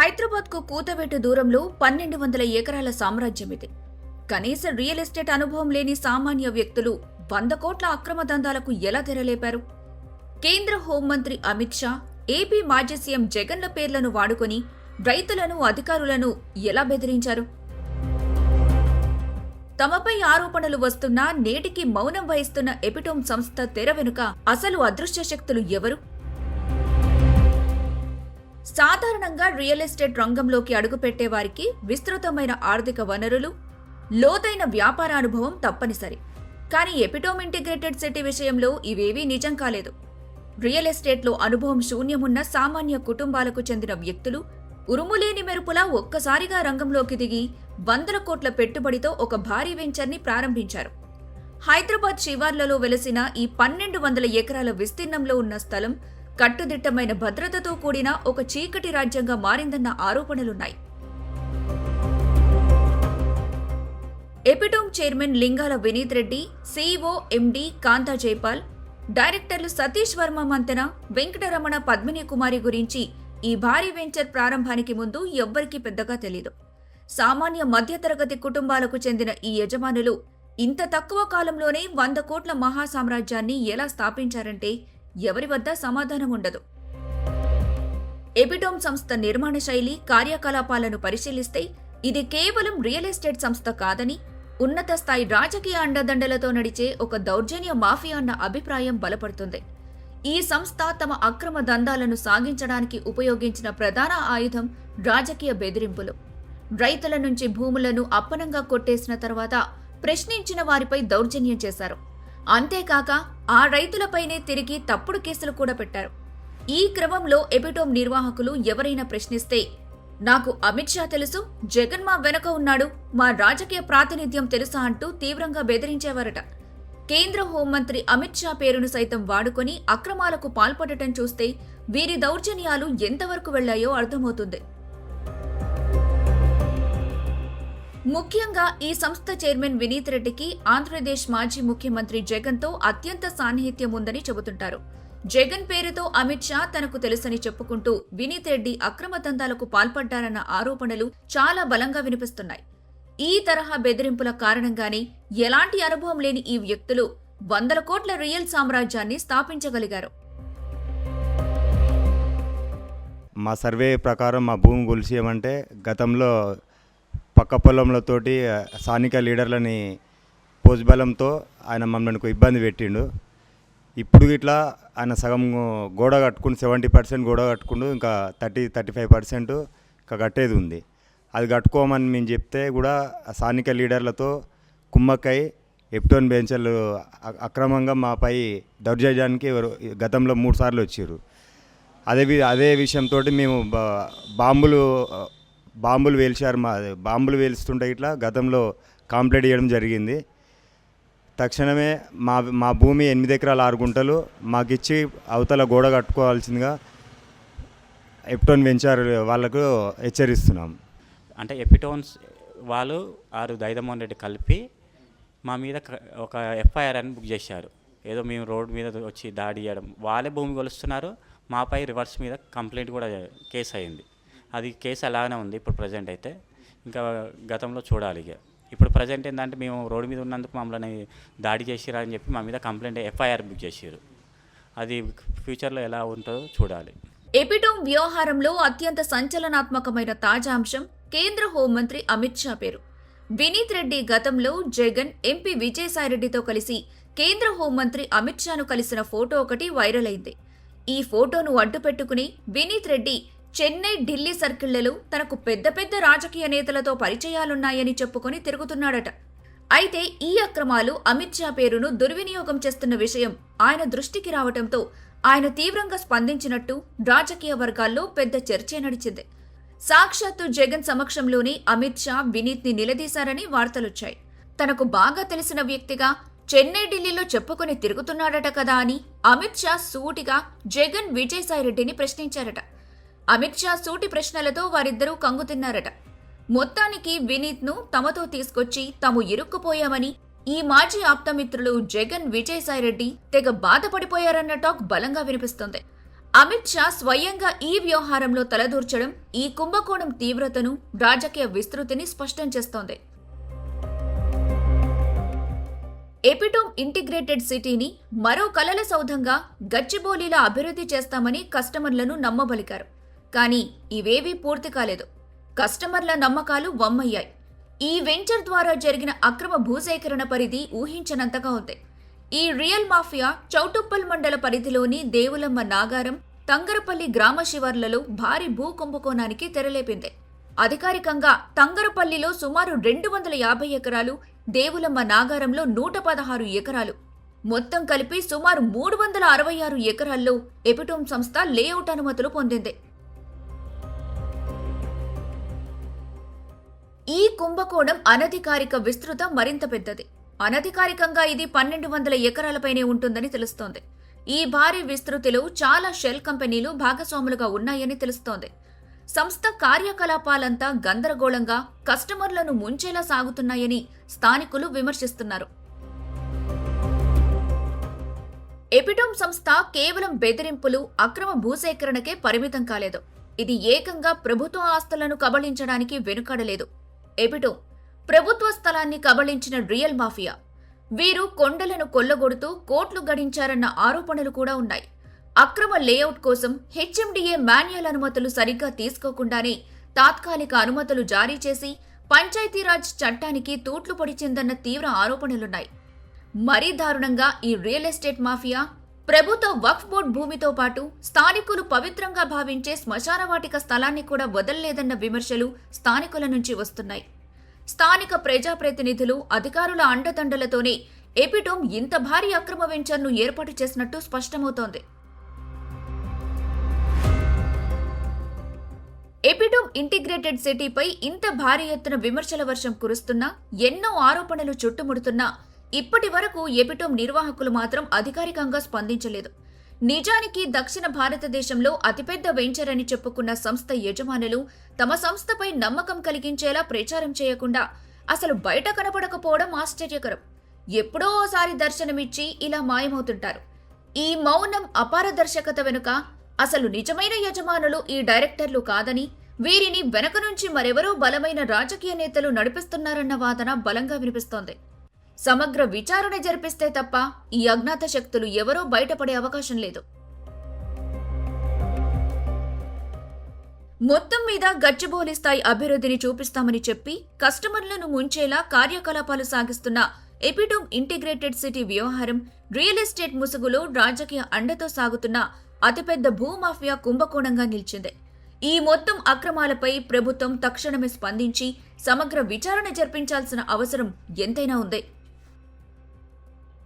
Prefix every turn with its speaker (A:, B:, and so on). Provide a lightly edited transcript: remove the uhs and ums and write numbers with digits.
A: హైదరాబాద్కు కూతవేటు దూరంలో 1200 ఎకరాల సామ్రాజ్యం ఇది. కనీస రియల్ ఎస్టేట్ అనుభవం లేని సామాన్య వ్యక్తులు 100 కోట్ల అక్రమ దందాలకు ఎలా తెరలేపారు? కేంద్ర హోంమంత్రి అమిత్ షా, ఏపీ మాజీ సీఎం జగన్ల పేర్లను వాడుకొని రైతులను, అధికారులను ఎలా బెదిరించారు? తమపై ఆరోపణలు వస్తున్నా నేటికి మౌనం వహిస్తున్న ఎపిటోమ్ సంస్థ తెర వెనుక అసలు అదృశ్య శక్తులు ఎవరు? సాధారణంగా రియల్ ఎస్టేట్ రంగంలోకి అడుగుపెట్టే వారికి విస్తృతమైన ఆర్థిక వనరులు, లోతైన వ్యాపార అనుభవం తప్పనిసరి. కానీ ఎపిటోమ్ ఇంటిగ్రేటెడ్ సిటీ విషయంలో ఇవేవీ నిజం కాలేదు. రియల్ ఎస్టేట్లో అనుభవం శూన్యమున్న సామాన్య కుటుంబాలకు చెందిన వ్యక్తులు ఉరుములేని మెరుపులా ఒక్కసారిగా రంగంలోకి దిగి 100 కోట్ల పెట్టుబడితో ఒక భారీ వెంచర్ని ప్రారంభించారు. హైదరాబాద్ శివార్లలో వెలసిన ఈ 1200 ఎకరాల విస్తీర్ణంలో ఉన్న స్థలం కట్టుదిట్టమైన భద్రతతో కూడిన ఒక చీకటి రాజ్యంగా మారిందన్న ఆరోపణలున్నాయి. ఎపిటోమ్ చైర్మన్ లింగాల వినీత్ రెడ్డి, సీఈఓ ఎండీ కాంతా జైపాల్, డైరెక్టర్లు సతీష్ వర్మ మంతెన, వెంకటరమణ, పద్మిని కుమారి గురించి ఈ భారీ వెంచర్ ప్రారంభానికి ముందు ఎవ్వరికీ పెద్దగా తెలీదు. సామాన్య మధ్యతరగతి కుటుంబాలకు చెందిన ఈ యజమానులు ఇంత తక్కువ కాలంలోనే 100 కోట్ల మహాసామ్రాజ్యాన్ని ఎలా స్థాపించారంటే ఎవరి వద్ద సమాధానం ఉండదు. ఎపిటోమ్ సంస్థ నిర్మాణ శైలి, కార్యకలాపాలను పరిశీలిస్తే ఇది కేవలం రియల్ ఎస్టేట్ సంస్థ కాదని, ఉన్నత స్థాయి రాజకీయ అండదండలతో నడిచే ఒక దౌర్జన్య మాఫియా అన్న అభిప్రాయం బలపడుతుంది. ఈ సంస్థ తమ అక్రమ దందాలను సాగించడానికి ఉపయోగించిన ప్రధాన ఆయుధం రాజకీయ బెదిరింపులు. రైతుల నుంచి భూములను అప్పనంగా కొట్టేసిన తర్వాత ప్రశ్నించిన వారిపై దౌర్జన్యం చేశారు. అంతేకాక ఆ రైతులపైనే తిరిగి తప్పుడు కేసులు కూడా పెట్టారు. ఈ క్రమంలో ఎపిటోమ్ నిర్వాహకులు ఎవరైనా ప్రశ్నిస్తే, నాకు అమిత్ షా తెలుసు, జగన్ మా వెనుక ఉన్నాడు, మా రాజకీయ ప్రాతినిధ్యం తెలుసా అంటూ తీవ్రంగా బెదిరించేవారట. కేంద్ర హోంమంత్రి అమిత్ షా పేరును సైతం వాడుకొని అక్రమాలకు పాల్పడటం చూస్తే వీరి దౌర్జన్యాలు ఎంతవరకు వెళ్లాయో అర్థమవుతుంది. ముఖ్యంగా ఈ సంస్థ చైర్మన్ వినీత్ రెడ్డికి ఆంధ్రప్రదేశ్ మాజీ ముఖ్యమంత్రి జగన్తో అత్యంత సాన్నిహిత్యం ఉందని చెబుతుంటారు. జగన్ పేరుతో అమిత్ షా తనకు తెలుసని చెప్పుకుంటూ వినీత్ రెడ్డి అక్రమ దందాలకు పాల్పడ్డారన్న ఆరోపణలు చాలా బలంగా వినిపిస్తున్నాయి. ఈ తరహా బెదిరింపుల కారణంగానే ఎలాంటి అనుభవం లేని ఈ వ్యక్తులు 100 కోట్ల రియల్ సామ్రాజ్యాన్ని స్థాపించగలిగారు.
B: మా సర్వే ప్రకారం మా భూమి కొలిసేయమంటే గతంలో పక్క పొలంలతోటి స్థానిక లీడర్లని పోస్బలంతో ఆయన మమ్మల్ని ఇబ్బంది పెట్టిండు. ఇప్పుడు ఇట్లా ఆయన సగం గోడ కట్టుకుని 70% గోడ కట్టుకుండు, ఇంకా 35% ఇంకా కట్టేది ఉంది. అది కట్టుకోమని మేము చెప్తే కూడా స్థానిక లీడర్లతో కుమ్మక్కై ఎపిటోమ్ బెంచర్లు అక్రమంగా మాపై దౌర్జన్యానికి గతంలో 3 సార్లు వచ్చారు. అదే విషయంతో మేము బాంబులు వేల్చారు. బాంబులు వేలుస్తుంటే ఇట్లా గతంలో కంప్లైంట్ చేయడం జరిగింది. తక్షణమే మా భూమి 8 ఎకరాల 6 గుంటలు మాకిచ్చి అవతల గోడ కట్టుకోవాల్సిందిగా ఎపిటోమ్ వెంచర్ వాళ్ళకు హెచ్చరిస్తున్నాం.
C: అంటే ఎపిటోన్స్ వాళ్ళు దైదమోహన్ రెడ్డి కలిపి మా మీద ఒక ఎఫ్ఐఆర్ అని బుక్ చేశారు. ఏదో మేము రోడ్డు మీద వచ్చి దాడి చేయడం, వాళ్ళే భూమి కొలుస్తున్నారు, మాపై రివర్స్ మీద కంప్లైంట్ కూడా కేసు అయింది. అది కేసు అలానే ఉంది ఇప్పుడు ప్రజెంట్ అయితే. ఇంకా గతంలో చూడాలి. ఇప్పుడు ప్రజెంట్ ఏంటంటే మేము రోడ్డు మీద ఉన్నందుకు మమ్మల్ని దాడి చేసిరా అని చెప్పి మా మీద కంప్లైంట్ ఎఫ్ఐఆర్ బుక్ చేసారు. అది ఫ్యూచర్లో ఎలా ఉంటుందో చూడాలి.
A: ఎపిటోమ్ వ్యవహారంలో అత్యంత సంచలనాత్మకమైన తాజా అంశం కేంద్ర హోంమంత్రి అమిత్ షా పేరు. వినీత్ రెడ్డి గతంలో జగన్, ఎంపీ విజయసాయిరెడ్డితో కలిసి కేంద్ర హోంమంత్రి అమిత్ షాను కలిసిన ఫోటో ఒకటి వైరల్ అయింది. ఈ ఫోటోను అడ్డుపెట్టుకుని వినీత్ రెడ్డి చెన్నై, ఢిల్లీ సర్కిళ్లలో తనకు పెద్ద పెద్ద రాజకీయ నేతలతో పరిచయాలున్నాయని చెప్పుకొని తిరుగుతున్నాడట. అయితే ఈ అక్రమాలు అమిత్ షా పేరును దుర్వినియోగం చేస్తున్న విషయం ఆయన దృష్టికి రావటంతో ఆయన తీవ్రంగా స్పందించినట్టు రాజకీయ వర్గాల్లో పెద్ద చర్చే నడిచింది. సాక్షాత్తు జగన్ సమక్షంలోనే అమిత్ షా వినీత్ ని నిలదీశారని వార్తలొచ్చాయి. తనకు బాగా తెలిసిన వ్యక్తిగా చెన్నై, ఢిల్లీలో చెప్పుకొని తిరుగుతున్నాడట కదా అని అమిత్ షా సూటిగా జగన్, విజయసాయిరెడ్డిని ప్రశ్నించారట. అమిత్ షా సూటి ప్రశ్నలతో వారిద్దరూ కంగుతిన్నారట. మొత్తానికి వినీత్ ను తమతో తీసుకొచ్చి తాము ఇరుక్కుపోయామని ఈ మాజీ ఆప్తమిత్రులు జగన్, విజయసాయిరెడ్డి తెగ బాధపడిపోయారన్న టాక్ బలంగా వినిపిస్తోంది. అమిత్ షా స్వయంగా ఈ వ్యవహారంలో తలదూర్చడం ఈ కుంభకోణం తీవ్రతను, రాజకీయ విస్తృతిని స్పష్టం చేస్తోంది. ఎపిటోమ్ ఇంటిగ్రేటెడ్ సిటీని మరో కలల సౌధంగా గచ్చిబౌలిలా అభివృద్ధి చేస్తామని కస్టమర్లను నమ్మబలికారు. కానీ ఇవేవీ పూర్తి కాలేదు. కస్టమర్ల నమ్మకాలు వమ్మయ్యాయి. ఈ వెంచర్ ద్వారా జరిగిన అక్రమ భూసేకరణ పరిధి ఊహించనంతగా ఉంది. ఈ రియల్ మాఫియా చౌటుప్పల్ మండల పరిధిలోని దేవులమ్మ నాగారం, తంగరపల్లి గ్రామ శివార్లలో భారీ భూ కుంభకోణానికి తెరలేపింది. అధికారికంగా తంగరపల్లిలో సుమారు 250 ఎకరాలు, దేవులమ్మ నాగారంలో 116 ఎకరాలు, మొత్తం కలిపి సుమారు 366 ఎకరాల్లో ఎపిటోమ్ సంస్థ లేఅవుట్ అనుమతులు పొందింది. ఈ కుంభకోణం అనధికారిక విస్తృత మరింత పెద్దది. అనధికారికంగా ఇది 1200 ఎకరాలపైనే ఉంటుందని తెలుస్తోంది. ఈ భారీ విస్తృతిలో చాలా షెల్ కంపెనీలు భాగస్వాములుగా ఉన్నాయని తెలుస్తోంది. సంస్థ కార్యకలాపాలంతా గందరగోళంగా, కస్టమర్లను ముంచేలా సాగుతున్నాయని స్థానికులు విమర్శిస్తున్నారు. ఎపిటోమ్ సంస్థ కేవలం బెదిరింపులు, అక్రమ భూసేకరణకే పరిమితం కాలేదు. ఇది ఏకంగా ప్రభుత్వ ఆస్తులను కబళించడానికి వెనుకాడలేదు. ఎపిటోమ్ ప్రభుత్వ స్థలాన్ని కబళించిన రియల్ మాఫియా. వీరు కొండలను కొల్లగొడుతూ కోట్లు గడించారన్న ఆరోపణలు కూడా ఉన్నాయి. అక్రమ లేఅవుట్ కోసం హెచ్ఎండిఏ మాన్యువల్ అనుమతులు సరిగ్గా తీసుకోకుండానే తాత్కాలిక అనుమతులు జారీ చేసి పంచాయతీరాజ్ చట్టానికి తూట్లు పొడిచిందన్న తీవ్ర ఆరోపణలున్నాయి. మరీ దారుణంగా ఈ రియల్ ఎస్టేట్ మాఫియా ప్రభుత్వ వక్ఫ్ బోర్డ్ భూమితో పాటు స్థానికులు పవిత్రంగా భావించే శ్మశానవాటిక స్థలాన్ని కూడా వదల్లేదన్న విమర్శలు స్థానికుల నుంచి వస్తున్నాయి. స్థానిక ప్రజాప్రతినిధులు, అధికారుల అండదండలతోనే ఎపిటోమ్ ఇంత భారీ అక్రమ వెంచర్ను ఏర్పాటు చేసినట్టు స్పష్టమవుతోంది. ఎపిటోమ్ ఇంటిగ్రేటెడ్ సిటీపై ఇంత భారీ ఎత్తున విమర్శల వర్షం కురుస్తున్నా, ఎన్నో ఆరోపణలు చుట్టుముడుతున్నా ఇప్పటి వరకు ఎపిటోమ్ నిర్వాహకులు మాత్రం అధికారికంగా స్పందించలేదు. నిజానికి దక్షిణ భారతదేశంలో అతిపెద్ద వెంచర్ అని చెప్పుకున్న సంస్థ యజమానులు తమ సంస్థపై నమ్మకం కలిగించేలా ప్రచారం చేయకుండా అసలు బయట కనపడకపోవడం ఆశ్చర్యకరం. ఎప్పుడో ఓసారి దర్శనమిచ్చి ఇలా మాయమవుతుంటారు. ఈ మౌనం, అపారదర్శకత వెనుక అసలు నిజమైన యజమానులు ఈ డైరెక్టర్లు కాదని, వీరిని వెనక నుంచి మరెవరో బలమైన రాజకీయ నేతలు నడిపిస్తున్నారన్న వాదన బలంగా వినిపిస్తోంది. సమగ్ర విచారణ జరిపిస్తే తప్ప ఈ అజ్ఞాత శక్తులు ఎవరో బయటపడే అవకాశం లేదు. మొత్తం మీద గచ్చిబౌలి స్థాయి అభివృద్ధిని చూపిస్తామని చెప్పి కస్టమర్లను ముంచేలా కార్యకలాపాలు సాగిస్తున్న ఎపిటోమ్ ఇంటిగ్రేటెడ్ సిటీ వ్యవహారం రియల్ ఎస్టేట్ ముసుగులో రాజకీయ అండతో సాగుతున్న అతిపెద్ద భూమాఫియా కుంభకోణంగా నిలిచింది. ఈ మొత్తం అక్రమాలపై ప్రభుత్వం తక్షణమే స్పందించి సమగ్ర విచారణ జరిపించాల్సిన అవసరం ఎంతైనా ఉంది.